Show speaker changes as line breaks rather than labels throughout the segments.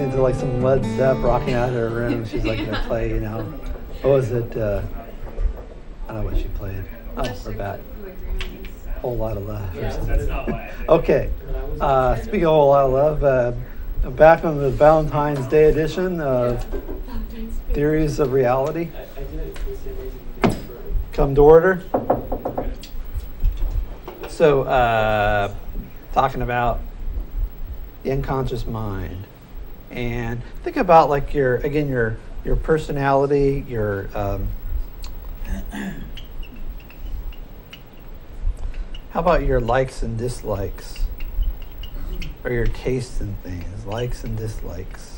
listening to like some Led Zepp rocking out of her room. She's like gonna play, you know, what was it? I don't know what she played. Oh, we're back. Whole Lot of Love.
Yeah, that's not why.
Okay. Speaking of Whole Lot of Love, back on the Valentine's Day edition of Theories of Reality. Come to order. So, talking about the unconscious mind, and think about like your personality, your how about your likes and dislikes, or your tastes in things, likes and dislikes,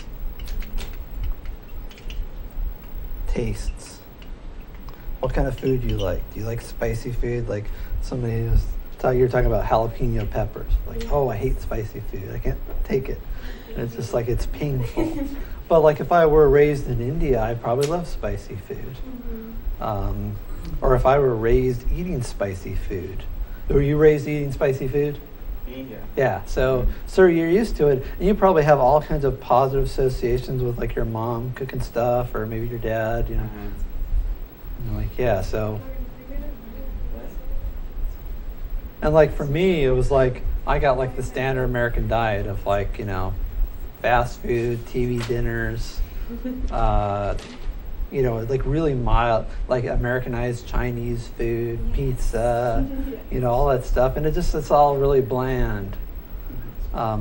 tastes. What kind of food do you like? Do you like spicy food? Like somebody was you're talking about jalapeno peppers. Like, oh, I hate spicy food. I can't take it. And it's just like it's painful. But like if I were raised in India, I probably love spicy food. Or if I were raised eating spicy food. Were you raised eating spicy food? Yeah. So you're used to it. And you probably have all kinds of positive associations with like your mom cooking stuff, or maybe your dad, you know. And like, yeah, so. And like for me, it was like, I got like the standard American diet of like, you know, fast food, TV dinners, you know, like really mild, like Americanized Chinese food, pizza, you know, all that stuff. And it's all really bland. But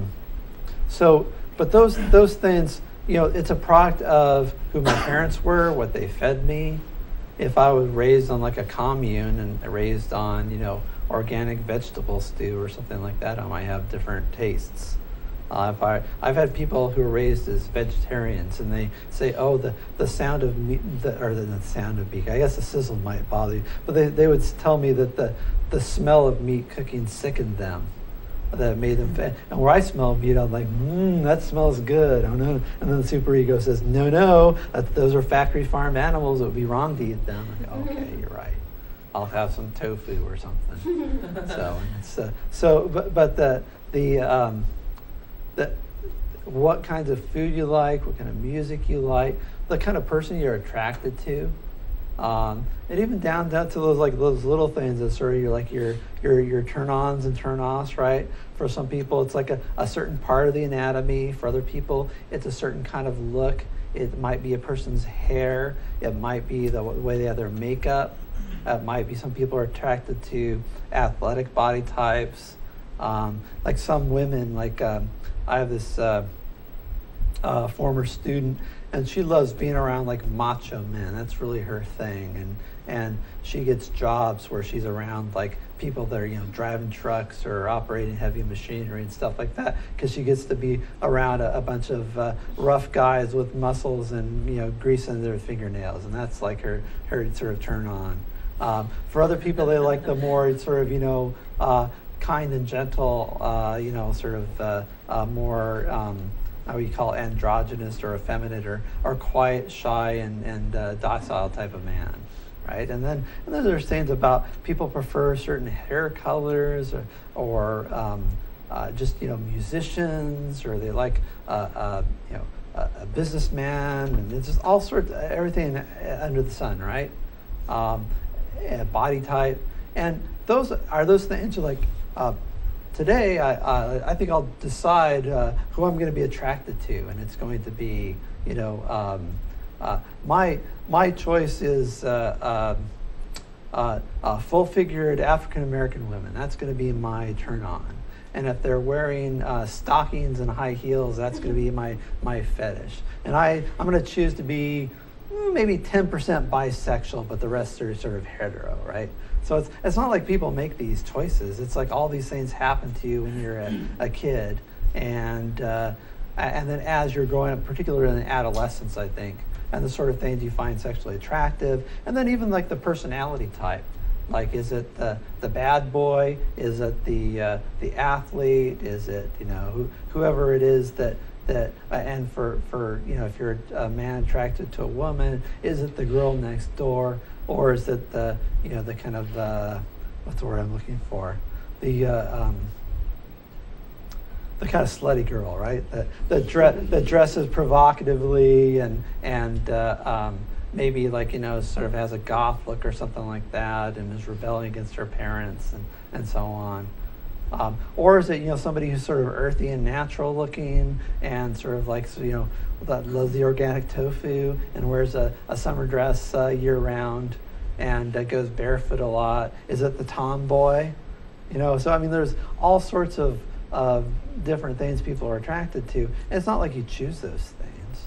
those things, you know, it's a product of who my parents were, what they fed me. If I was raised on like a commune and raised on, you know, organic vegetable stew or something like that, I might have different tastes. I've had people who are raised as vegetarians, and they say, "Oh, the sound of meat, or the sound of meat. I guess the sizzle might bother you." But they would tell me that the smell of meat cooking sickened them, that made them fat. And where I smell meat, I'm like, that smells good. Oh no! And then the superego says, "No, those are factory farm animals. It would be wrong to eat them." I'm like, okay, you're right. I'll have some tofu or something. But what kinds of food you like, what kind of music you like, the kind of person you're attracted to, and even down to those little things that sort of your turn-ons and turn-offs, right? For some people, it's like a certain part of the anatomy. For other people, it's a certain kind of look. It might be a person's hair. It might be the way they have their makeup. It might be some people are attracted to athletic body types. Like some women, like I have this former student, and she loves being around like macho men. That's really her thing. And she gets jobs where she's around like people that are, you know, driving trucks or operating heavy machinery and stuff like that, because she gets to be around a bunch of rough guys with muscles and, you know, grease in their fingernails, and that's like her sort of turn on. For other people, they like the more sort of, you know, kind and gentle, you know, sort of more, how you call androgynous or effeminate or quiet, shy, and docile type of man, right? And then there's things about people prefer certain hair colors or just, you know, musicians, or they like, you know, a businessman, and it's just all sorts of everything under the sun, right? Body type, and those things are like. Today, I think I'll decide who I'm going to be attracted to, and it's going to be, you know, my choice is full-figured African American women. That's going to be my turn on, and if they're wearing stockings and high heels, that's going to be my fetish. And I'm going to choose to be maybe 10% bisexual, but the rest are sort of hetero, right? So it's not like people make these choices. It's like all these things happen to you when you're a kid, and then as you're growing up, particularly in adolescence, I think, and the sort of things you find sexually attractive, and then even like the personality type. Like, is it the bad boy? Is it the athlete? Is it, you know, whoever it is that and for you know, if you're a man attracted to a woman, is it the girl next door, or is it the, you know, the kind of what's the word I'm looking for, the the kind of slutty girl, right? That dresses provocatively and maybe like, sort of has a goth look or something like that, and is rebelling against her parents and so on. Or is it, somebody who's sort of earthy and natural looking and sort of like, that loves the organic tofu and wears a summer dress year round and goes barefoot a lot? Is it the tomboy? So I mean, there's all sorts of different things people are attracted to. And it's not like you choose those things.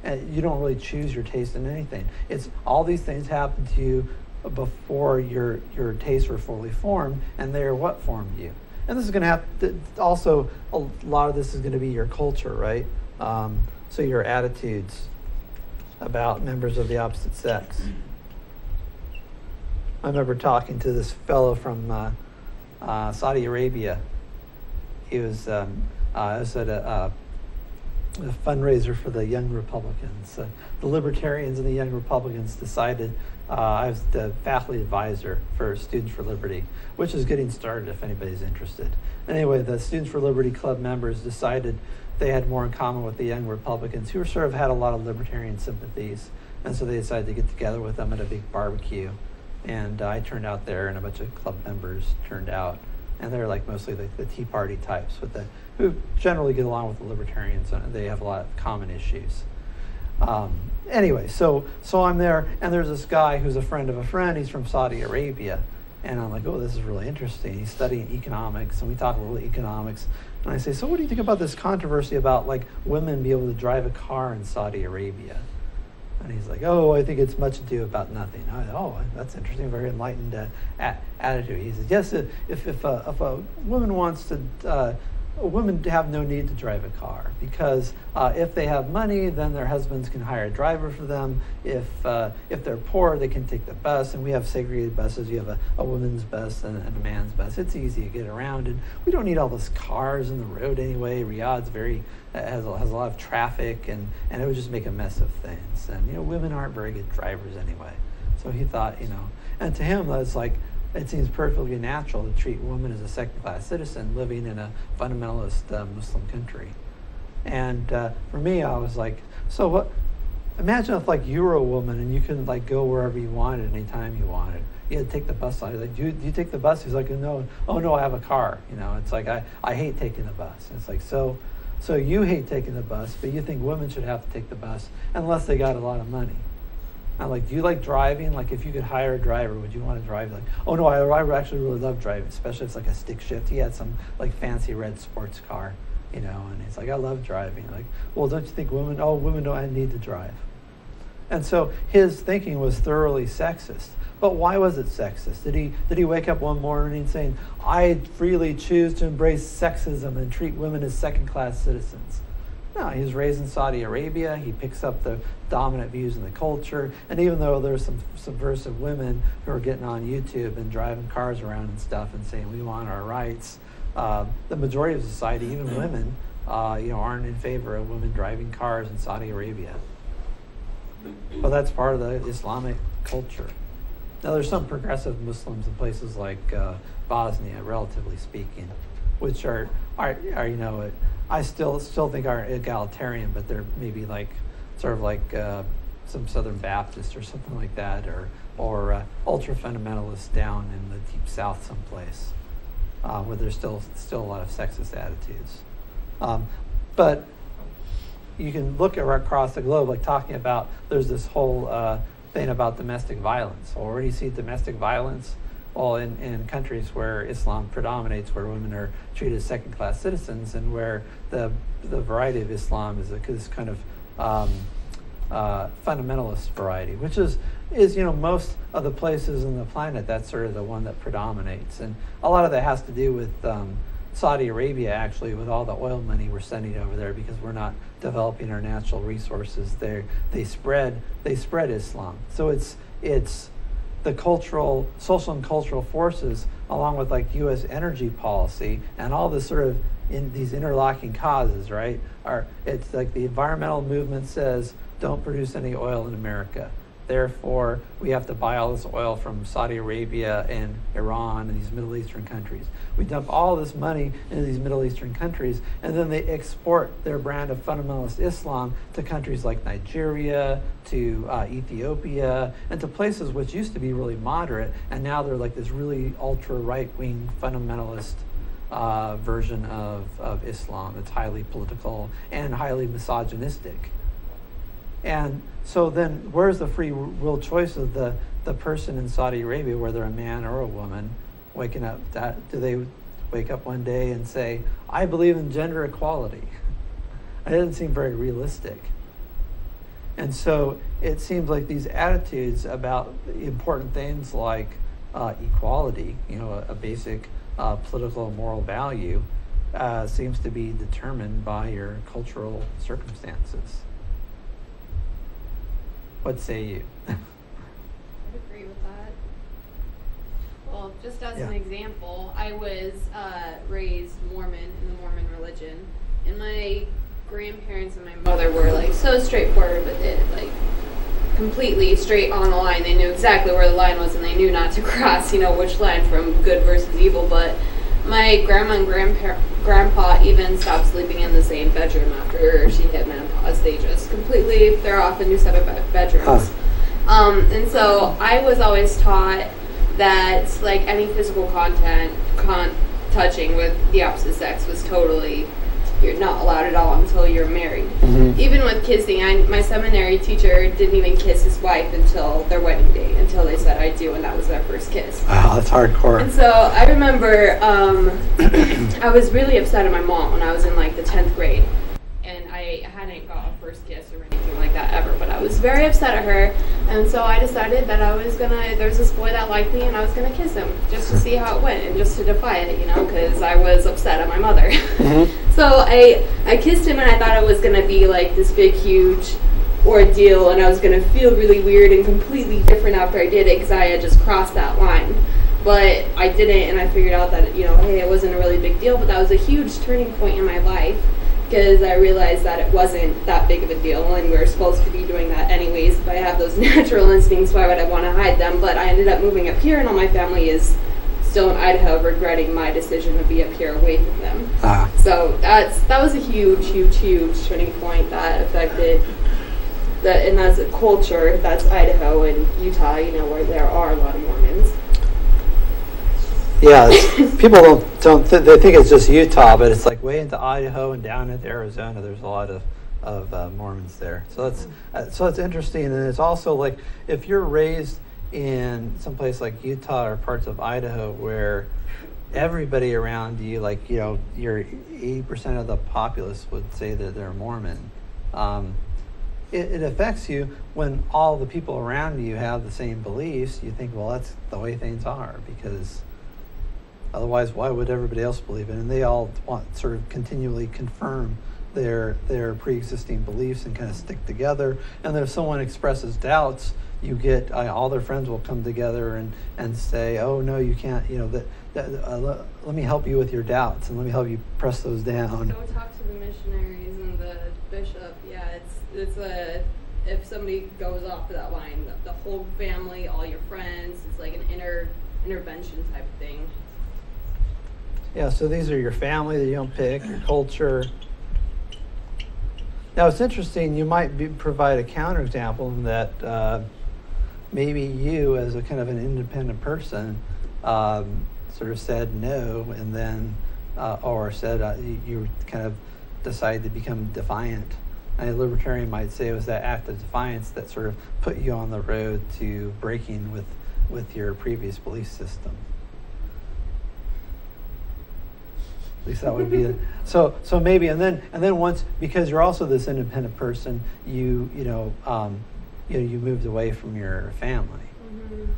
And you don't really choose your taste in anything. It's all these things happen to you before your tastes were fully formed, and they're what formed you. And this is going to have to, also, a lot of this is going to be your culture, right? So your attitudes about members of the opposite sex. I remember talking to this fellow from Saudi Arabia. He was at a fundraiser for the Young Republicans. The Libertarians and the Young Republicans decided, I was the faculty advisor for Students for Liberty, which is getting started if anybody's interested. Anyway, the Students for Liberty Club members decided they had more in common with the Young Republicans, who sort of had a lot of libertarian sympathies. And so they decided to get together with them at a big barbecue. And I turned out there, and a bunch of club members turned out. And they're like mostly the Tea Party types, who generally get along with the libertarians, and they have a lot of common issues. Anyway, so I'm there, and there's this guy who's a friend of a friend. He's from Saudi Arabia. And I'm like, oh, this is really interesting. He's studying economics, and we talk a little economics. And I say, so what do you think about this controversy about like women be able to drive a car in Saudi Arabia? And he's like, oh, I think it's much ado about nothing. That's interesting, very enlightened attitude. He says, yes, if a woman wants to, women have no need to drive a car, because if they have money, then their husbands can hire a driver for them. If they're poor, they can take the bus, and we have segregated buses. You have a women's bus and a man's bus. It's easy to get around, and we don't need all those cars in the road anyway. Riyadh's has a lot of traffic, and it would just make a mess of things. And women aren't very good drivers anyway. So he thought, and to him, that's like, it seems perfectly natural to treat women as a second-class citizen living in a fundamentalist Muslim country. And for me, I was like, so what? Imagine if like you were a woman and you can like go wherever you wanted anytime you wanted. You had to take the bus. I was like, do you take the bus? He's like, no. Oh no, I have a car. It's like I hate taking the bus. And it's like so you hate taking the bus, but you think women should have to take the bus unless they got a lot of money. I'm like, do you like driving? Like, if you could hire a driver, would you want to drive? Like, oh no, I actually really love driving, especially if it's like a stick shift. He had some like fancy red sports car, and he's like, I love driving. Like, well, don't you think women don't need to drive? And so his thinking was thoroughly sexist. But why was it sexist? Did he wake up one morning saying, I freely choose to embrace sexism and treat women as second-class citizens? No, he was raised in Saudi Arabia. He picks up the dominant views in the culture. And even though there's some subversive women who are getting on YouTube and driving cars around and stuff and saying we want our rights, the majority of society, even women, aren't in favor of women driving cars in Saudi Arabia. But that's part of the Islamic culture. Now, there's some progressive Muslims in places like Bosnia, relatively speaking, which are I still think are egalitarian, but they're maybe like sort of like some Southern Baptist or something like that, or ultra fundamentalists down in the deep South someplace, where there's still a lot of sexist attitudes. But you can look across the globe, like talking about there's this whole thing about domestic violence. Well, where do you see domestic violence? Well, in countries where Islam predominates, where women are treated as second-class citizens, and where the variety of Islam is this kind of fundamentalist variety, which is most of the places on the planet, that's sort of the one that predominates. And a lot of that has to do with Saudi Arabia, actually, with all the oil money we're sending over there, because we're not developing our natural resources there. They spread Islam. So it's the social and cultural forces, along with like U.S. energy policy and all this sort of these interlocking causes, right? It's like the environmental movement says, don't produce any oil in America. Therefore, we have to buy all this oil from Saudi Arabia and Iran and these Middle Eastern countries. We dump all this money into these Middle Eastern countries, and then they export their brand of fundamentalist Islam to countries like Nigeria, to Ethiopia, and to places which used to be really moderate, and now they're like this really ultra right-wing fundamentalist version of Islam. It's highly political and highly misogynistic. And so then where's the free will choice of the person in Saudi Arabia, whether a man or a woman, waking up? Do they wake up one day and say, I believe in gender equality? It doesn't seem very realistic. And so it seems like these attitudes about important things like equality, a basic political and moral value, seems to be determined by your cultural circumstances. What say you?
I'd agree with that. Well, just as an example, I was raised Mormon in the Mormon religion, and my grandparents and my mother were like so straightforward with it, like completely straight on the line. They knew exactly where the line was, and they knew not to cross, which line from good versus evil. But my grandma and grandpa even stopped sleeping in the same bedroom after she hit menopause. They just completely, they're off a new set of bedrooms. And so I was always taught that like any physical touching with the opposite sex was totally, you're not allowed at all until you're married. Mm-hmm. Even with kissing, my seminary teacher didn't even kiss his wife until their wedding day, until they said I do, and that was their first kiss.
Wow, that's hardcore.
And so I remember I was really upset at my mom when I was in like the 10th grade, and I hadn't got a first kiss or anything like that ever, but I was very upset at her, and so I decided that I was gonna, there's this boy that liked me, and I was gonna kiss him just to see how it went and just to defy it, because I was upset at my mother. Mm-hmm. So I kissed him, and I thought it was gonna be like this big huge ordeal, and I was gonna feel really weird and completely different after I did it, because I had just crossed that line. But I didn't, and I figured out that hey, it wasn't a really big deal, but that was a huge turning point in my life, because I realized that it wasn't that big of a deal, and we were supposed to be doing that anyways. If I have those natural instincts, why would I want to hide them? But I ended up moving up here, and all my family is still in Idaho, regretting my decision to be up here away from them. So that was a huge turning point that affected and as a culture, that's Idaho and Utah, where there are a lot of Mormons.
Yeah, people they think it's just Utah, but it's like way into Idaho and down into Arizona. There's a lot of Mormons there. So that's interesting, and it's also like if you're raised in some place like Utah or parts of Idaho where everybody around you, like your 80% of the populace would say that they're Mormon. It affects you when all the people around you have the same beliefs. You think, well, that's the way things are, because otherwise, why would everybody else believe it? And they all want sort of continually confirm their pre-existing beliefs and kind of stick together. And then if someone expresses doubts, you get all their friends will come together and say, oh no, you can't, let me help you with your doubts, and let me help you press those down.
Go talk to the missionaries and the bishop. Yeah, it's if somebody goes off that line, the whole family, all your friends, it's like an intervention type of thing.
Yeah, so these are your family that you don't pick, your culture. Now it's interesting, you might provide a counterexample in that maybe you, as a kind of an independent person, sort of said no, and then, or said you kind of decided to become defiant. And a libertarian might say it was that act of defiance that sort of put you on the road to breaking with your previous belief system. At least that would be so maybe, and then once, because you're also this independent person, you moved away from your family. Mm-hmm.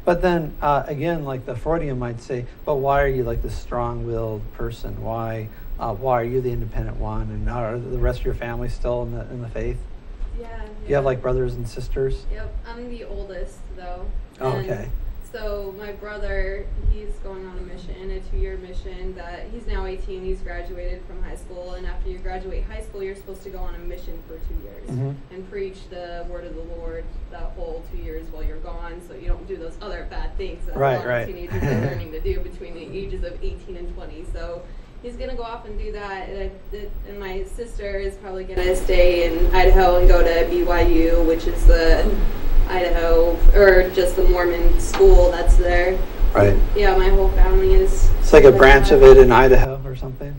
But then again, like the Freudian might say, but why are you like this strong-willed person? Why are you the independent one, and are the rest of your family still in the faith?
Yeah.
You have like brothers and sisters?
Yep, I'm the oldest though.
Oh, okay.
So my brother, he's going on a mission, a 2-year mission that he's now 18, he's graduated from high school, and after you graduate high school, you're supposed to go on a mission for 2 years and preach the word of the Lord that whole 2 years while you're gone, so you don't do those other bad things that a lot of teenagers are learning to do between the ages of 18 and 20. So he's going to go off and do that, and my sister is probably going to stay in Idaho and go to BYU, which is the Idaho, or just the Mormon school that's there.
Right.
Yeah, my whole family is.
It's like a branch of it in Idaho or something?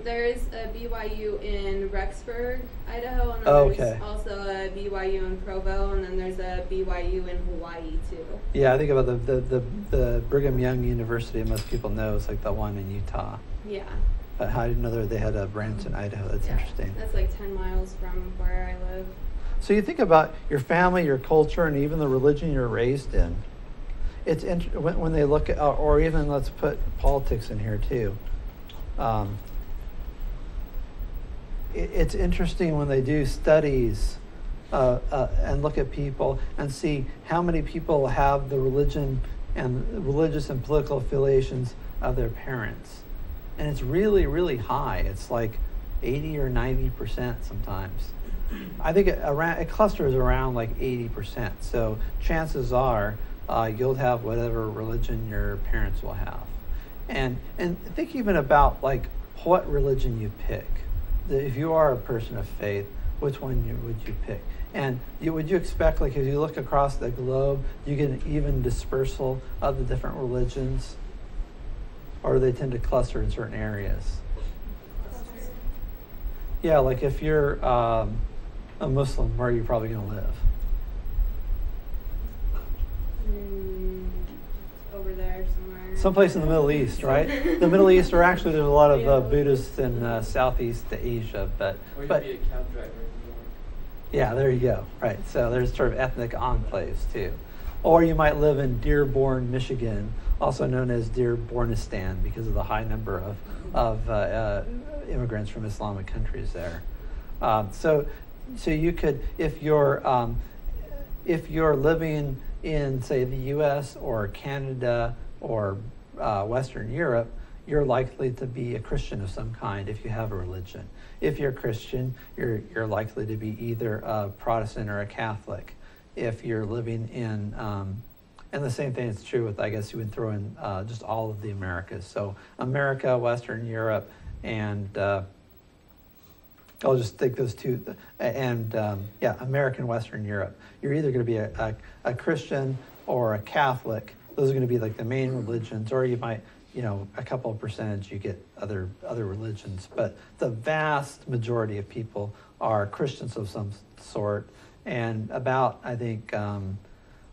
There's a BYU in Rexburg, Idaho, and then there's also a BYU in Provo, and then there's a BYU in Hawaii too.
Yeah, I think about the Brigham Young University, most people know, is like the one in Utah.
Yeah.
But I didn't know that they had a branch in Idaho. That's interesting.
That's like 10 miles from where I live.
So you think about your family, your culture, and even the religion you're raised in. It's when they look at, or even let's put politics in here too. It's interesting when they do studies and look at people and see how many people have the religion and religious and political affiliations of their parents. And it's really, really high. It's like 80 or 90% sometimes. I think it clusters around like 80%. So chances are you'll have whatever religion your parents will have. And think even about like what religion you pick. If you are a person of faith, which one would you pick? And would you expect, like, if you look across the globe, you get an even dispersal of the different religions? Or do they tend to cluster in certain areas? Yeah, like if you're a Muslim, where are you probably going to live?
Over there somewhere.
Someplace in the Middle East, right? The Middle East, or actually there's a lot of Buddhists in Southeast Asia, but
or you could be a cab driver.
Yeah, there you go. Right. So there's sort of ethnic enclaves too. Or you might live in Dearborn, Michigan, also known as Dearbornistan because of the high number of immigrants from Islamic countries there. So you could, if you're living in, say, the U.S. or Canada or Western Europe, you're likely to be a Christian of some kind if you have a religion. If you're a Christian, you're likely to be either a Protestant or a Catholic. If you're living in, and the same thing is true with, I guess you would throw in just all of the Americas. So America, Western Europe, and I'll just take those two, and American, Western Europe. You're either going to be a Christian or a Catholic. Those are going to be like the main religions, or you might, a couple of percentage you get other religions. But the vast majority of people are Christians of some sort, and about, I think, I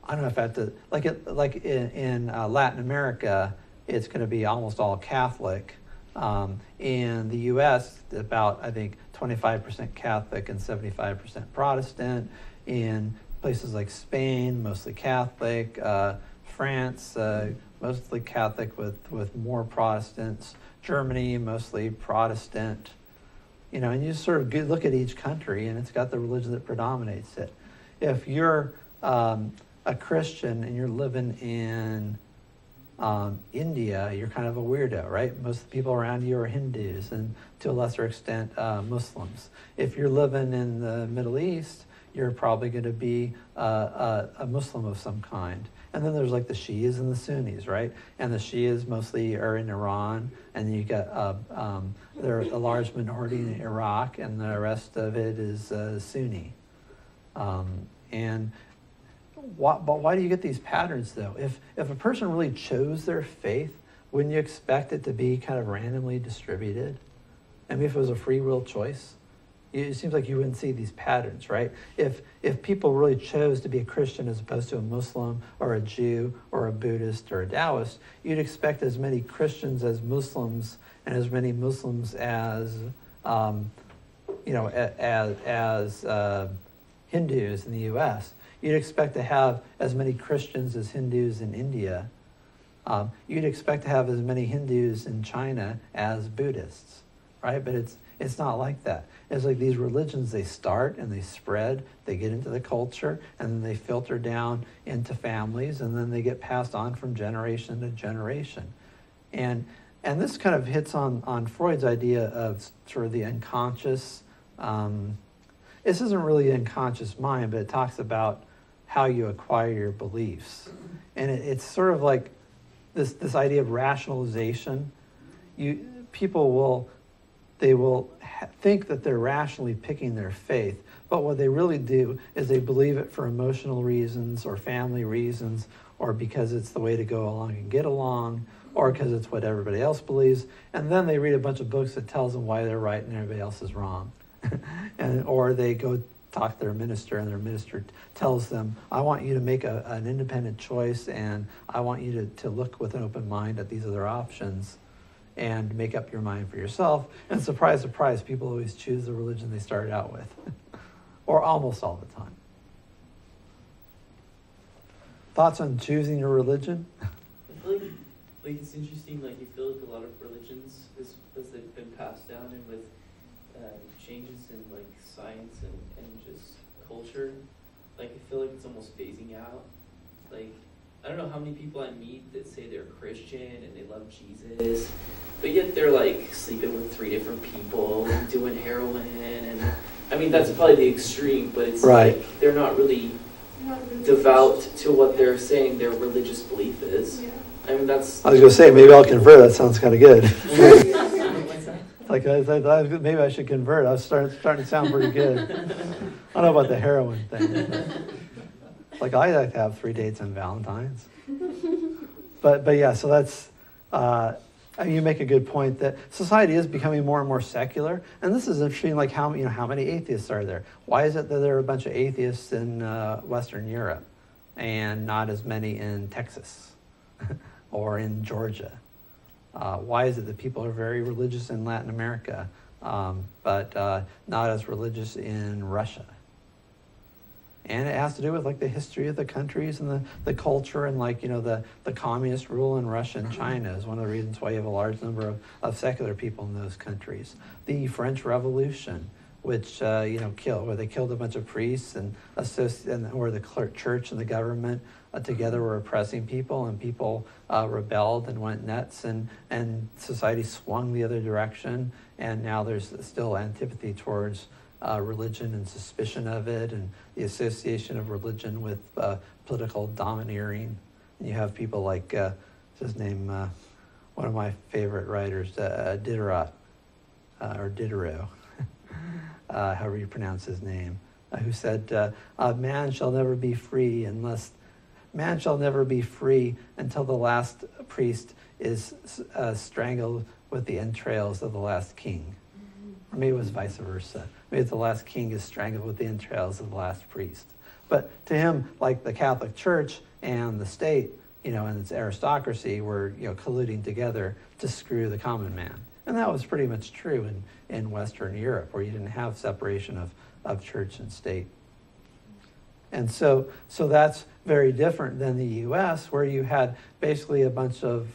don't know if I have to, like in Latin America, it's going to be almost all Catholic. In the U.S., about, I think, 25% Catholic and 75% Protestant. In places like Spain, mostly Catholic. France, mostly Catholic with more Protestants. Germany, mostly Protestant. And you sort of look at each country, and it's got the religion that predominates it. If you're a Christian and you're living in India, you're kind of a weirdo, right? Most of the people around you are Hindus and to a lesser extent Muslims. If you're living in the Middle East, you're probably going to be a Muslim of some kind. And then there's like the Shias and the Sunnis, right? And the Shias mostly are in Iran, and then you got they're a large minority in Iraq, and the rest of it is Sunni. But why do you get these patterns, though? If a person really chose their faith, wouldn't you expect it to be kind of randomly distributed? I mean, if it was a free will choice, it seems like you wouldn't see these patterns, right? If people really chose to be a Christian as opposed to a Muslim or a Jew or a Buddhist or a Taoist, you'd expect as many Christians as Muslims and as many Muslims as Hindus in the U.S. You'd expect to have as many Christians as Hindus in India. You'd expect to have as many Hindus in China as Buddhists, right? But It's not like that. It's like these religions, they start and they spread, they get into the culture, and then they filter down into families, and then they get passed on from generation to generation. And this kind of hits on Freud's idea of sort of the unconscious. This isn't really the unconscious mind, but it talks about how you acquire your beliefs. And it's sort of like this idea of rationalization. People will think that they're rationally picking their faith, but what they really do is they believe it for emotional reasons or family reasons, or because it's the way to go along and get along, or because it's what everybody else believes, and then they read a bunch of books that tells them why they're right and everybody else is wrong. Or they go talk to their minister, and their minister tells them, I want you to make an independent choice, and I want you to look with an open mind at these other options and make up your mind for yourself. And surprise, surprise, people always choose the religion they started out with, or almost all the time. Thoughts on choosing your religion?
I feel like it's interesting, like you feel like a lot of religions, as they've been passed down, and with changes in like science and just culture, like I feel like it's almost phasing out. Like, I don't know how many people I meet that say they're Christian and they love Jesus, but yet they're like sleeping with 3 different people and doing heroin, and I mean that's probably the extreme, but it's
right.
Like they're not really devout to what they're saying their religious belief is. Yeah. I mean that's.
I was going to say, maybe I'll convert. That sounds kind of good. Like maybe I should convert. I was starting to sound pretty good. I don't know about the heroin thing. Like I like to have 3 dates on Valentine's. But yeah, so that's you make a good point that society is becoming more and more secular, and this is interesting. Like how many atheists are there? Why is it that there are a bunch of atheists in Western Europe and not as many in Texas or in Georgia? Why is it that people are very religious in Latin America, but not as religious in Russia? And it has to do with like the history of the countries and the culture, and like, the communist rule in Russia and China is one of the reasons why you have a large number of secular people in those countries. The French Revolution, which where they killed a bunch of priests and where the church and the government together were oppressing people, and people rebelled and went nuts, and society swung the other direction, and now there's still antipathy towards religion and suspicion of it, and the association of religion with political domineering. And you have people like, what's his name, one of my favorite writers, Diderot, or Diderot, however you pronounce his name, who said, man shall never be free until the last priest is strangled with the entrails of the last king. Or maybe it was vice versa. Maybe the last king is strangled with the entrails of the last priest. But to him, like the Catholic Church and the state, and its aristocracy were, colluding together to screw the common man. And that was pretty much true in Western Europe, where you didn't have separation of church and state. And so that's very different than the U.S., where you had basically a bunch of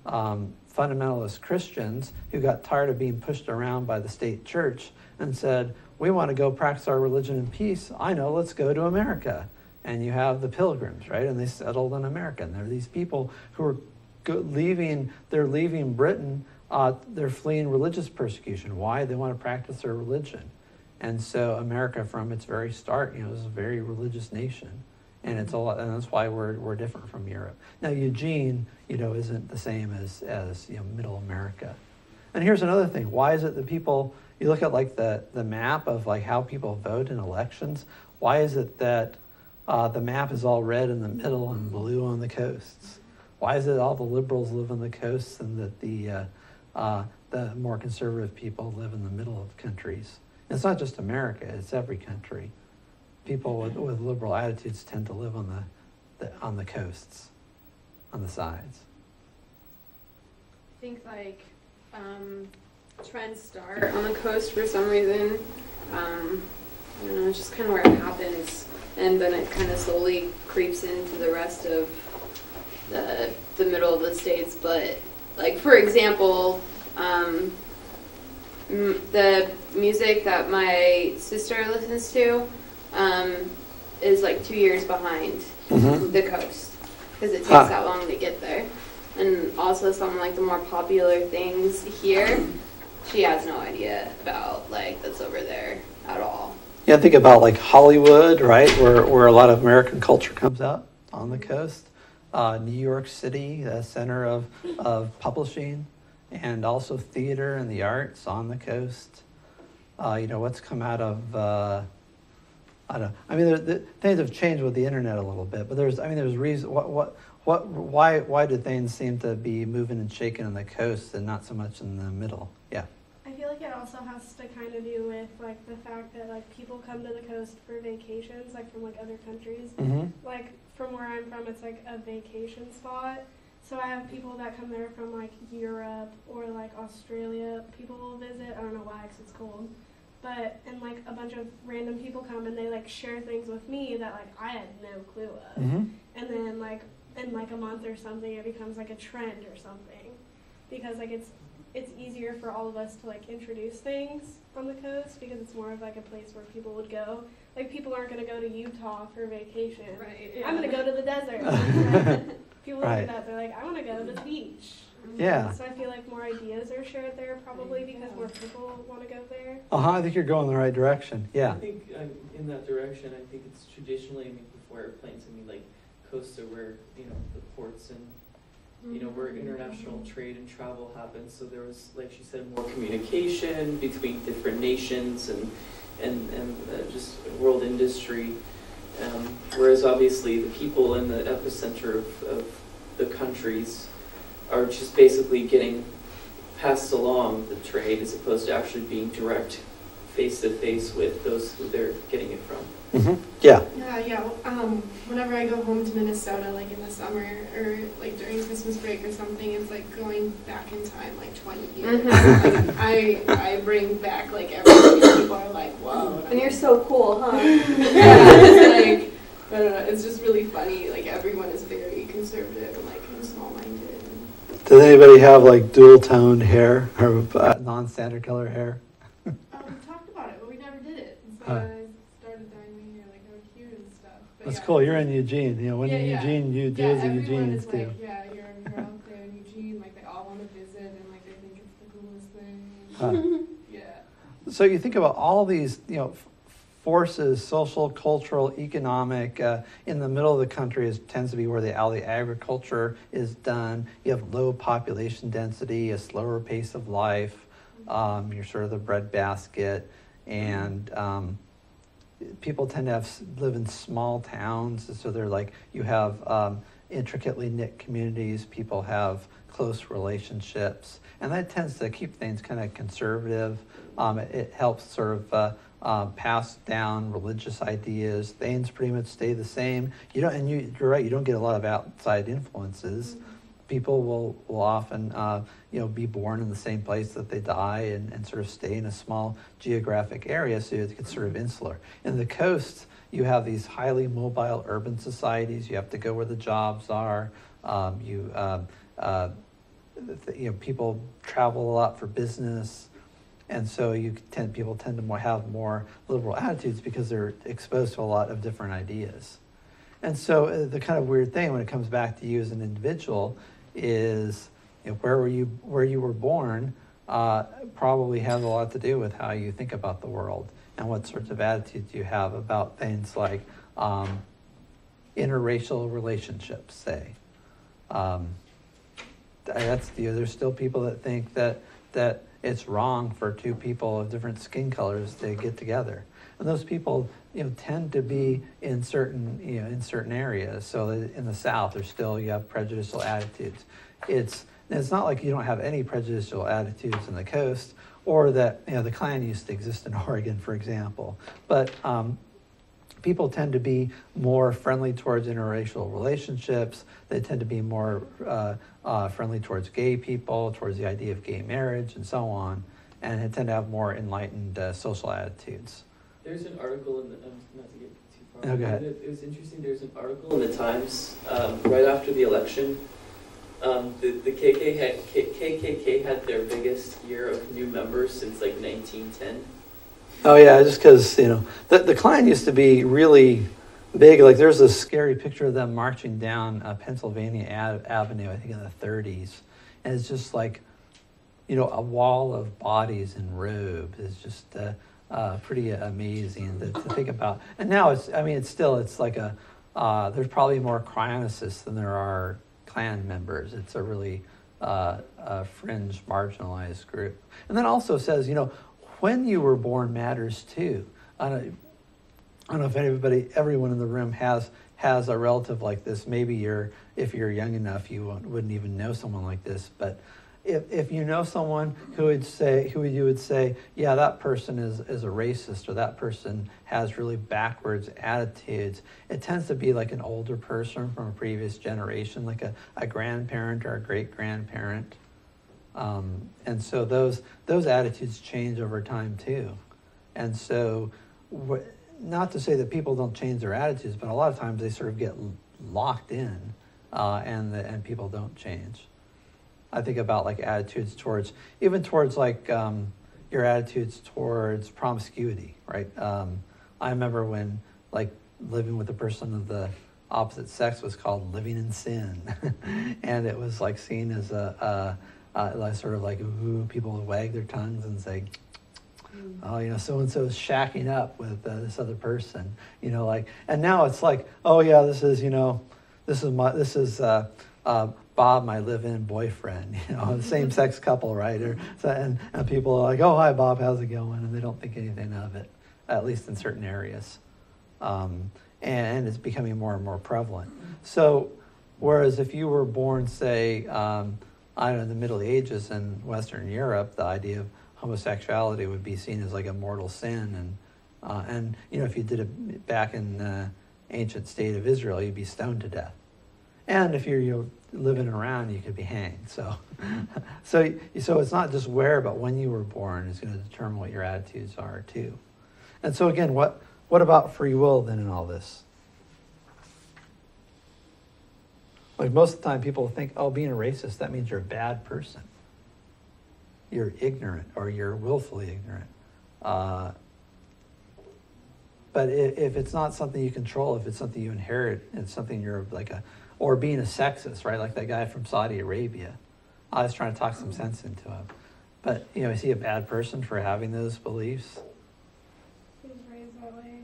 fundamentalist Christians who got tired of being pushed around by the state church and said, we want to go practice our religion in peace. I know, let's go to America. And you have the Pilgrims, right? And they settled in America. And there are these people who are leaving Britain. They're fleeing religious persecution. Why? They want to practice their religion. And so America, from its very start, is a very religious nation. And it's and that's why we're different from Europe. Now, Eugene, isn't the same as Middle America. And here's another thing: why is it that people? You look at like the map of like how people vote in elections. Why is it that the map is all red in the middle and blue on the coasts? Why is it all the liberals live on the coasts and that the more conservative people live in the middle of countries? And it's not just America; it's every country. People with liberal attitudes tend to live on the coasts, on the sides.
I think like trends start on the coast for some reason. I don't know, it's just kind of where it happens, and then it kind of slowly creeps into the rest of the middle of the states. But like, for example, the music that my sister listens to is like 2 years behind the coast because it takes that long to get there. And also some like the more popular things here, she has no idea about like that's over there at all.
Yeah, think about like Hollywood, right, where a lot of American culture comes out on the coast. New York City, the center of publishing, and also theater and the arts on the coast. What's come out of I don't know. I mean, things have changed with the internet a little bit, but there's reason. Why do things seem to be moving and shaking on the coast and not so much in the middle? Yeah.
I feel like it also has to kind of do with like the fact that like people come to the coast for vacations, like from like other countries. Like from where I'm from, it's like a vacation spot. So I have people that come there from like Europe or like Australia. People will visit. I don't know why, 'cause it's cold. And like a bunch of random people come and they like share things with me that like I had no clue of. And then like in like a month or something, it becomes like a trend or something, because like it's easier for all of us to like introduce things on the coast because it's more of like a place where people would go. Like people aren't going to go to Utah for vacation.
Right. Yeah.
I'm going to go to the desert. Like, people look
Right.
at that, they're like, I want to go to the beach.
Yeah.
So I feel like more ideas are shared there probably because more people want to go there.
I think you're going in the right direction. Yeah.
I think in that direction. I think it's traditionally, before airplanes, like coasts are where, the ports and, where international trade and travel happens. So there was, like she said, more communication between different nations and just world industry. Whereas obviously the people in the epicenter of the countries are just basically getting passed along the trade as opposed to actually being direct face-to-face with those who they're getting it from.
Yeah.
Yeah. Whenever I go home to Minnesota, like in the summer or like during Christmas break or something, it's like going back in time like 20 years. Like, I bring back like everything. And people are like, "Whoa!"
And you're so cool, huh?
Yeah, it's like I don't know. It's just really funny. Like everyone is very conservative and like small-minded.
Does anybody have like dual-toned hair or non-standard color hair?
We talked about it, but we never did it. And so I started dyeing my hair like out here and stuff. But
That's
yeah,
cool. You're in Eugene. When you're in
Yeah.
Eugene, you do as the
everyone
Eugenes
is
do.
like, yeah, you're out there in Eugene. Like they all want to visit and like they think it's the coolest thing. Yeah.
So you think about all these, forces, social, cultural, economic, in the middle of the country tends to be where the agriculture is done. You have low population density, a slower pace of life. You're sort of the breadbasket, and people tend to live in small towns. So they're like, you have intricately knit communities. People have close relationships, and that tends to keep things kind of conservative. It helps sort of pass down religious ideas. Things pretty much stay the same. You're right. You don't get a lot of outside influences. People will often, be born in the same place that they die and sort of stay in a small geographic area, so it gets sort of insular. In the coast, you have these highly mobile urban societies. You have to go where the jobs are. People travel a lot for business. And so people tend to have more liberal attitudes because they're exposed to a lot of different ideas. And so the kind of weird thing when it comes back to you as an individual is where you were born probably has a lot to do with how you think about the world and what sorts of attitudes you have about things like interracial relationships, say. There's still people that think that it's wrong for two people of different skin colors to get together, and those people, tend to be in certain areas. So in the South, you have prejudicial attitudes. It's not like you don't have any prejudicial attitudes in the coast, or that the Klan used to exist in Oregon, for example. But people tend to be more friendly towards interracial relationships. They tend to be more friendly towards gay people, towards the idea of gay marriage, and so on, and they tend to have more enlightened social attitudes.
There's an article in the, not to get too far.
No, go ahead.
It was interesting. There's an article in the Times right after the election The KKK had their biggest year of new members since like 1910.
Oh yeah, just because, you know, the Klan used to be really big. Like there's a scary picture of them marching down Pennsylvania Avenue, I think in the 30s. And it's just like, you know, a wall of bodies in robes. It's just pretty amazing to think about. And now it's like there's probably more cryonicists than there are Klan members. It's a really fringe, marginalized group. And then also says, you know, when you were born matters too. I don't know if everyone in the room has a relative like this. Maybe if you're young enough, you wouldn't even know someone like this. But if you know someone who you would say, yeah, that person is a racist, or that person has really backwards attitudes, it tends to be like an older person from a previous generation, like a grandparent or a great-grandparent. And so those attitudes change over time too. And so not to say that people don't change their attitudes, but a lot of times they sort of get locked in and people don't change. I think about like attitudes towards like your attitudes towards promiscuity, right? I remember when like living with a person of the opposite sex was called living in sin. And it was like seen as like sort of like, ooh, people would wag their tongues and say, oh, you know, so-and-so is shacking up with this other person, you know, like, and now it's like, oh yeah, this is Bob, my live-in boyfriend, you know, same-sex couple, right? And people are like, oh, hi, Bob, how's it going? And they don't think anything of it, at least in certain areas. And it's becoming more and more prevalent. So, whereas if you were born, say, I don't know, in the Middle Ages in Western Europe, the idea of homosexuality would be seen as like a mortal sin, and you know, if you did it back in the ancient state of Israel, you'd be stoned to death. And if you're living around, you could be hanged. So it's not just where, but when you were born is going to determine what your attitudes are too. And so again, what about free will then in all this? Like most of the time, people think, oh, being a racist, that means you're a bad person. You're ignorant, or you're willfully ignorant. But if it's not something you control, if it's something you inherit, it's something you're like or being a sexist, right? Like that guy from Saudi Arabia. I was trying to talk some sense into him. But, you know, is he a bad person for having those beliefs?
He was raised that way.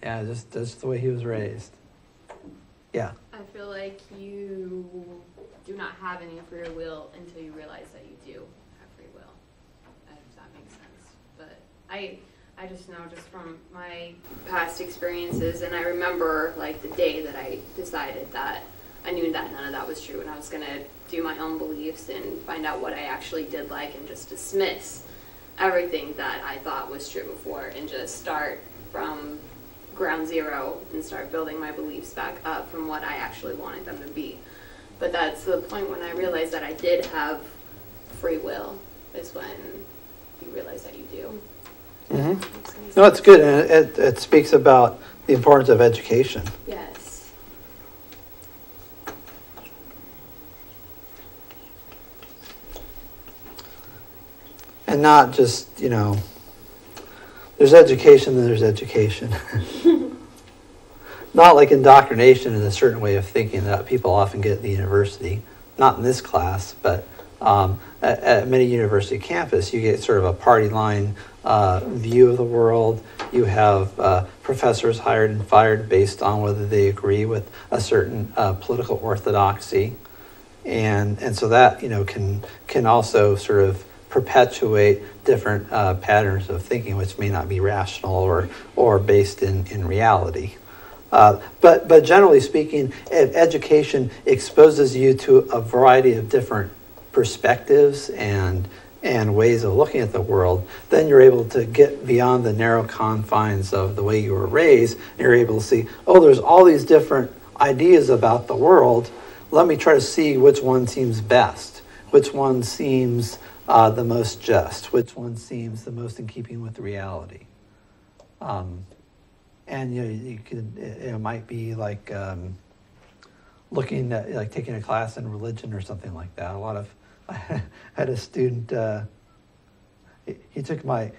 Yeah, just the way he was raised. Yeah.
I feel like you do not have any free will until you realize that you do have free will. If that makes sense. But I just know just from my past experiences, and I remember like the day that I decided that I knew that none of that was true, and I was going to do my own beliefs and find out what I actually did like, and just dismiss everything that I thought was true before and just start from ground zero and start building my beliefs back up from what I actually wanted them to be. But that's the point when I realized that I did have free will, is when you realize that you do.
Mm-hmm. No, it's good, and it speaks about the importance of education.
Yes.
And not just, you know, there's education and there's education. Not like indoctrination in a certain way of thinking that people often get at the university. Not in this class, but at many university campus, you get sort of a party line view of the world. You have professors hired and fired based on whether they agree with a certain political orthodoxy, and so that, you know, can also sort of perpetuate different patterns of thinking, which may not be rational or based in reality. But generally speaking, education exposes you to a variety of different perspectives and ways of looking at the world. Then you're able to get beyond the narrow confines of the way you were raised, and you're able to see, oh, there's all these different ideas about the world. Let me try to see which one seems best, which one seems the most just, which one seems the most in keeping with reality. And you know, it might be like looking at like taking a class in religion or something like that. I had a student. He took my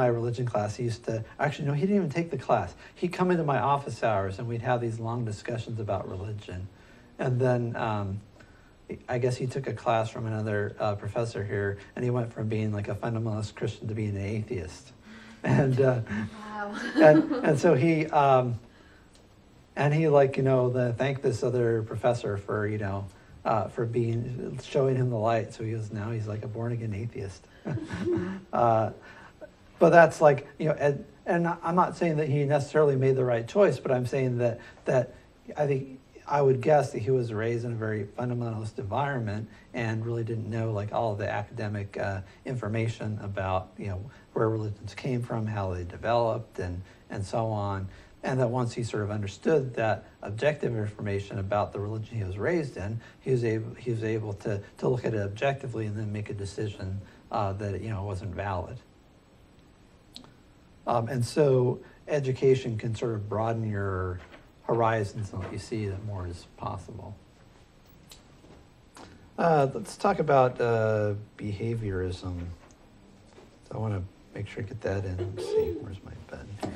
religion class. He used to actually no, he didn't even take the class. He'd come into my office hours and we'd have these long discussions about religion, and then I guess he took a class from another professor here, and he went from being like a fundamentalist Christian to being an atheist, and
Wow.
and so he like thanked this other professor for for showing him the light. So now he's like a born again atheist. But that's like and I'm not saying that he necessarily made the right choice, but I'm saying that I think I would guess that he was raised in a very fundamentalist environment and really didn't know like all of the academic information about where religions came from, how they developed, and so on. And that once he sort of understood that objective information about the religion he was raised in, he was able to look at it objectively and then make a decision that it wasn't valid. And so education can sort of broaden your horizons and let you see that more is possible. Let's talk about behaviorism. So I want to make sure I get that in. Let's see, where's my pen here?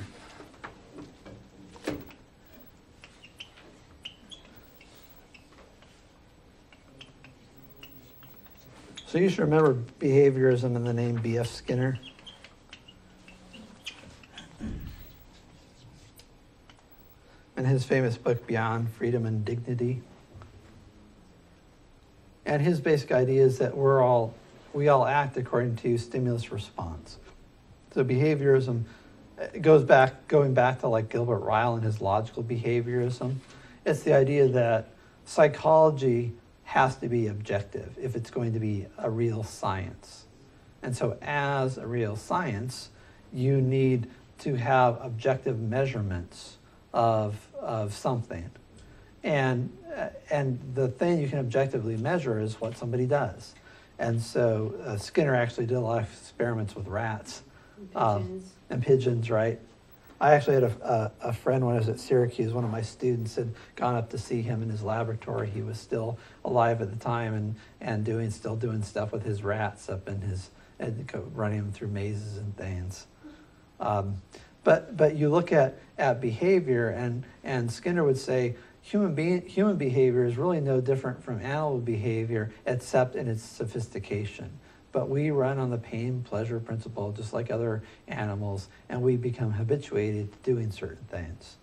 So you should remember behaviorism in the name B.F. Skinner. In his famous book, Beyond Freedom and Dignity. And his basic idea is that we all act according to stimulus response. So behaviorism going back to like Gilbert Ryle and his logical behaviorism. It's the idea that psychology has to be objective if it's going to be a real science. And so as a real science, you need to have objective measurements of something. And the thing you can objectively measure is what somebody does. And so Skinner actually did a lot of experiments with rats. And pigeons, right? I actually had a friend when I was at Syracuse. One of my students had gone up to see him in his laboratory. He was still alive at the time and still doing stuff with his rats up in running them through mazes and things. But you look at behavior, and Skinner would say human behavior is really no different from animal behavior except in its sophistication. But we run on the pain-pleasure principle just like other animals, and we become habituated to doing certain things.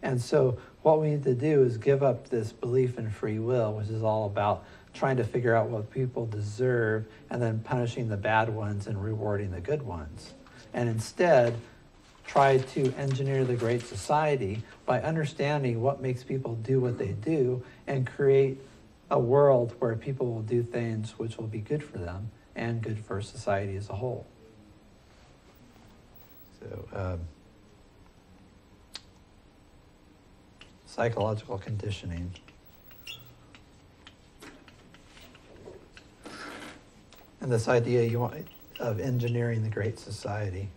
And so what we need to do is give up this belief in free will, which is all about trying to figure out what people deserve and then punishing the bad ones and rewarding the good ones. And instead, try to engineer the great society by understanding what makes people do what they do and create a world where people will do things which will be good for them and good for society as a whole. So, psychological conditioning. And this idea of engineering the great society.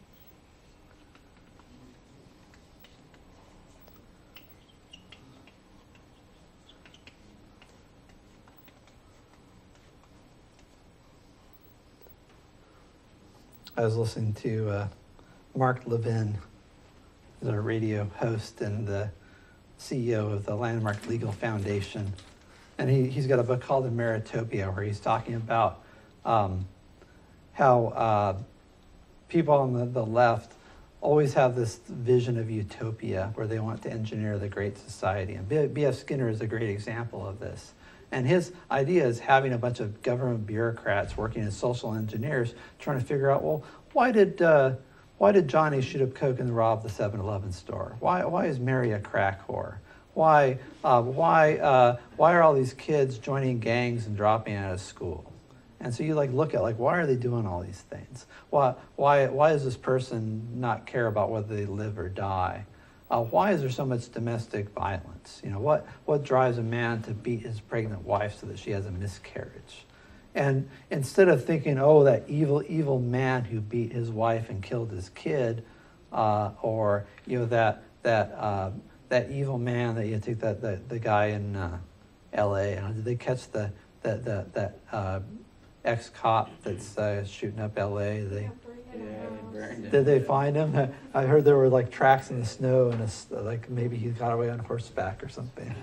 I was listening to Mark Levin, who's a radio host and the CEO of the Landmark Legal Foundation. And he's got a book called Meritopia, where he's talking about how people on the left always have this vision of utopia where they want to engineer the great society. And B.F. Skinner is a great example of this. And his idea is having a bunch of government bureaucrats working as social engineers trying to figure out, well, why did Johnny shoot up coke and rob the 7-Eleven store? Why is Mary a crack whore? Why are all these kids joining gangs and dropping out of school? And so you look at why are they doing all these things? Why does this person not care about whether they live or die? Why is there so much domestic violence? What drives a man to beat his pregnant wife so that she has a miscarriage? And instead of thinking, oh, that evil man who beat his wife and killed his kid, or that evil man that you take the guy L.A. Did they catch that ex-cop that's shooting up L.A.? Did they find him? I heard there were like tracks in the snow and like maybe he got away on horseback or something.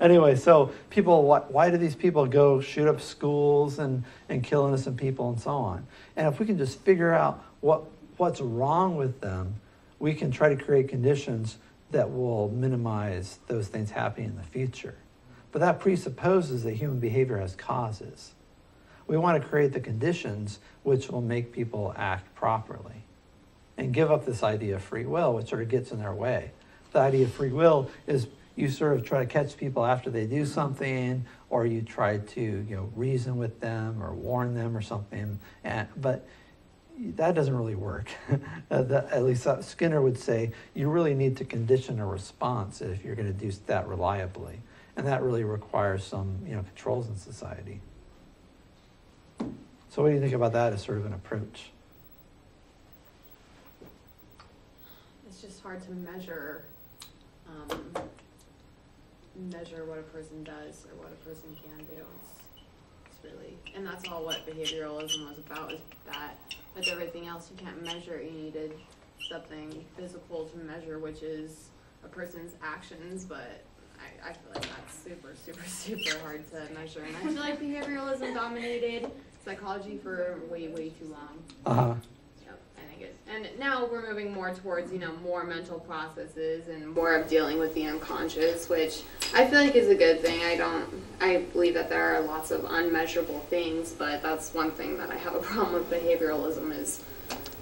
Anyway, so people, why do these people go shoot up schools and kill innocent people and so on? And if we can just figure out what's wrong with them, we can try to create conditions that will minimize those things happening in the future. But that presupposes that human behavior has causes. We want to create the conditions which will make people act properly and give up this idea of free will, which sort of gets in their way. The idea of free will is you sort of try to catch people after they do something, or you try to reason with them or warn them or something, but that doesn't really work. At least Skinner would say you really need to condition a response if you're going to do that reliably, and that really requires some controls in society. So what do you think about that as sort of an approach?
It's just hard to measure what a person does or what a person can do. It's really, and that's all what behavioralism was about, is that with everything else you can't measure, you needed something physical to measure, which is a person's actions, but I feel like that's super, super, super hard to measure. And I feel like behavioralism dominated psychology for way, way too long.
Uh-huh.
Yep, I think it. And now we're moving more towards, more mental processes and more of dealing with the unconscious, which I feel like is a good thing. I believe that there are lots of unmeasurable things, but that's one thing that I have a problem with behavioralism is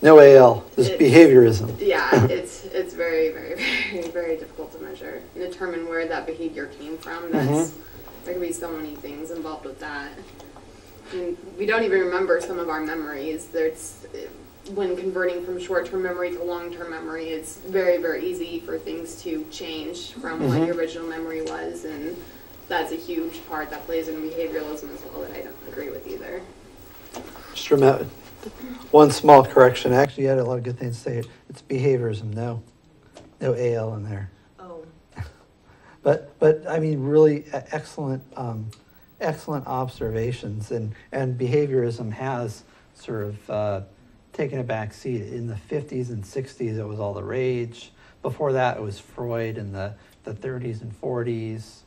no AL, just behaviorism.
Yeah, it's very, very, very, very difficult to measure and determine where that behavior came from. There can be so many things involved with that. And we don't even remember some of our memories. When converting from short-term memory to long-term memory, it's very, very easy for things to change from what your original memory was, and that's a huge part that plays in behavioralism as well that I don't agree with either.
Just remember, one small correction. Actually, you had a lot of good things to say. It's behaviorism, no AL in there.
Oh.
But I mean, really excellent observations, and behaviorism has sort of taken a back seat. In the 50s and 60s, it was all the rage. Before that, it was Freud in the 30s and 40s,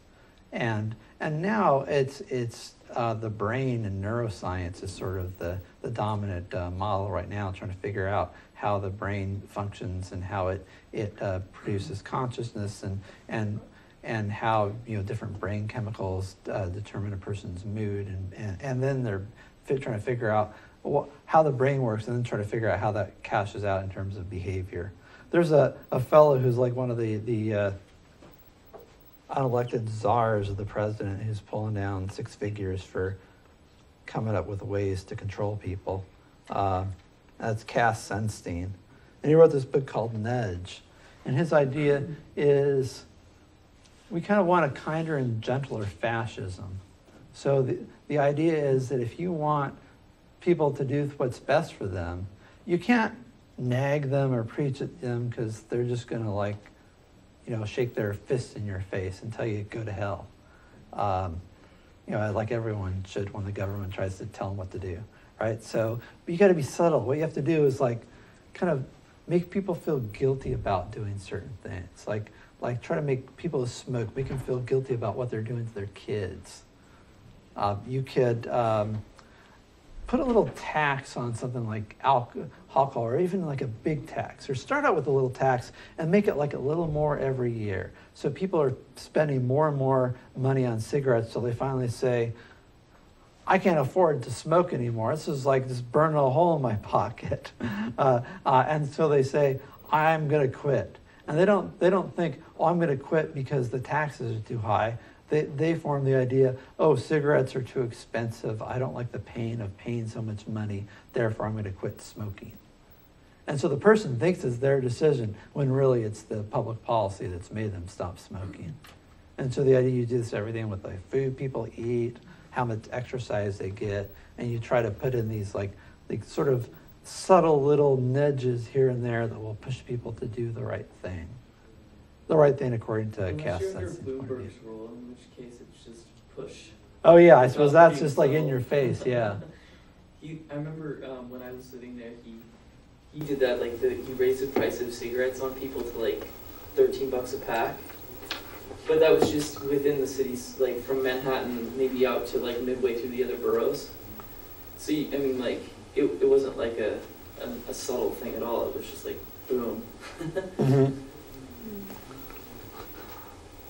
and now it's the brain and neuroscience is sort of the dominant model right now, trying to figure out how the brain functions and how it produces consciousness and how different brain chemicals determine a person's mood, and then they're trying to figure out how the brain works, and then try to figure out how that cashes out in terms of behavior. There's a fellow who's like one of the unelected czars of the president, who's pulling down 6 figures for coming up with ways to control people. That's Cass Sunstein. And he wrote this book called Nudge. And his idea is we kind of want a kinder and gentler fascism. So the idea is that if you want people to do what's best for them, you can't nag them or preach at them because they're just going to shake their fists in your face and tell you go to hell. Like everyone should when the government tries to tell them what to do, right? So, but you got to be subtle. What you have to do is kind of make people feel guilty about doing certain things. Like try to make people who smoke, make them feel guilty about what they're doing to their kids. You could put a little tax on something like alcohol, or even like a big tax, or start out with a little tax and make it like a little more every year. So people are spending more and more money on cigarettes till they finally say, I can't afford to smoke anymore. This is like just burning a hole in my pocket. And so they say, I'm going to quit. And they don't think, I'm going to quit because the taxes are too high. They form the idea, cigarettes are too expensive. I don't like the pain of paying so much money. Therefore, I'm going to quit smoking. And so the person thinks it's their decision when really it's the public policy that's made them stop smoking. And so the idea, you do this everything with the food people eat, how much exercise they get, and you try to put in these like sort of subtle little nudges here and there that will push people to do the right thing. The right thing according to Cass.
Unless you're under Bloomberg's rule, in which case it's just push.
Oh yeah, I suppose that's
Pretty
just like in
subtle.
your face, yeah.
I remember when I was sitting there, he did that, like, he raised the price of cigarettes on people to, like, $13 a pack. But that was just within the cities, like, from Manhattan, maybe out to, like, midway through the other boroughs. So, I mean, like, it wasn't, like, a subtle thing at all. It was just, like, boom.
Mm-hmm.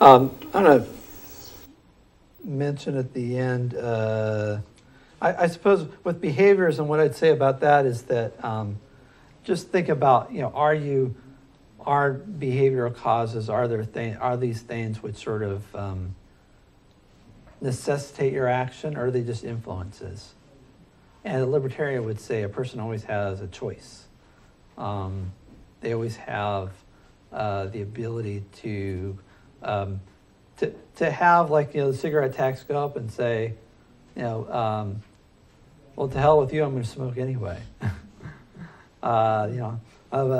I'm going to mention at the end, I suppose with behaviors, and what I'd say about that is that just think about, are behavioral causes, are these things which sort of necessitate your action, or are they just influences? And a libertarian would say a person always has a choice. They always have the ability to have, like, the cigarette tax go up and say, well, to hell with you, I'm going to smoke anyway. I have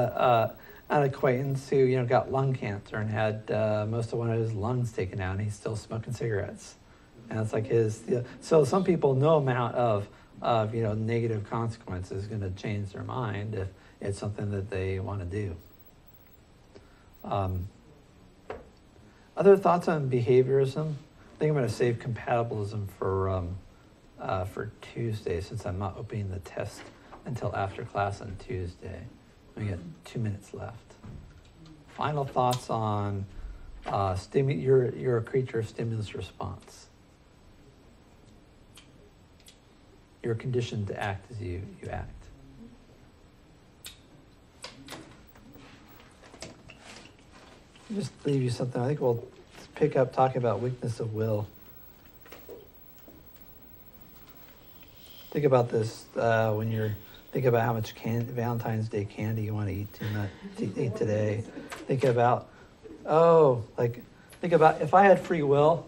an acquaintance who, got lung cancer and had most of one of his lungs taken out, and he's still smoking cigarettes. And it's like so some people, no amount of negative consequences is going to change their mind if it's something that they want to do. Other thoughts on behaviorism? I think I'm going to save compatibilism for Tuesday, since I'm not opening the test until after class on Tuesday. We got 2 minutes left. Final thoughts on you're a creature of stimulus response. You're conditioned to act as you act. Just leave you something. I think we'll pick up talking about weakness of will. Think about this when you're thinking about how much Valentine's Day candy you want to eat today. Think about if I had free will,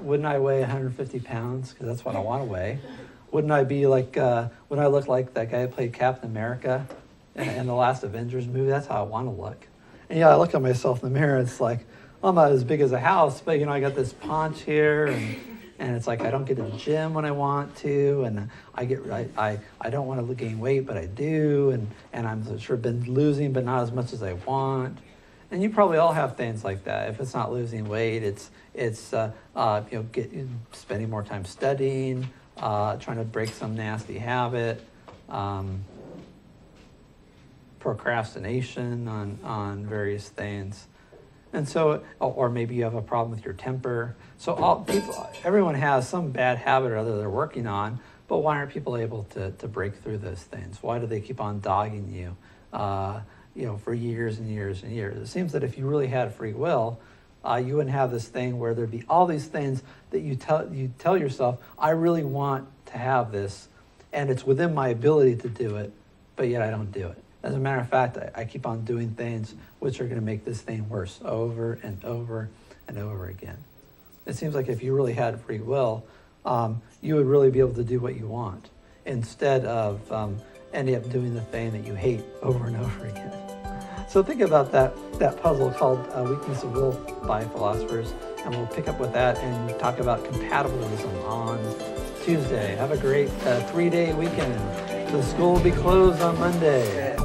wouldn't I weigh 150 pounds? Because that's what I want to weigh. Wouldn't I be like? Wouldn't I look like that guy who played Captain America in the last Avengers movie? That's how I want to look. And I look at myself in the mirror. It's like, I'm not as big as a house, but I got this paunch here, and it's like I don't get to the gym when I want to, and I don't want to gain weight, but I do, and I'm sure been losing, but not as much as I want. And you probably all have things like that. If it's not losing weight, it's spending more time studying, trying to break some nasty habit. Procrastination on various things. And so, or maybe you have a problem with your temper. So everyone has some bad habit or other they're working on, but why aren't people able to break through those things? Why do they keep on dogging you, for years and years and years? It seems that if you really had free will, you wouldn't have this thing where there'd be all these things that you tell yourself, I really want to have this, and it's within my ability to do it, but yet I don't do it. As a matter of fact, I keep on doing things which are going to make this thing worse over and over and over again. It seems like if you really had free will, you would really be able to do what you want instead of ending up doing the thing that you hate over and over again. So think about that puzzle called Weakness of Will by philosophers, and we'll pick up with that and talk about compatibilism on Tuesday. Have a great 3-day weekend. The school will be closed on Monday.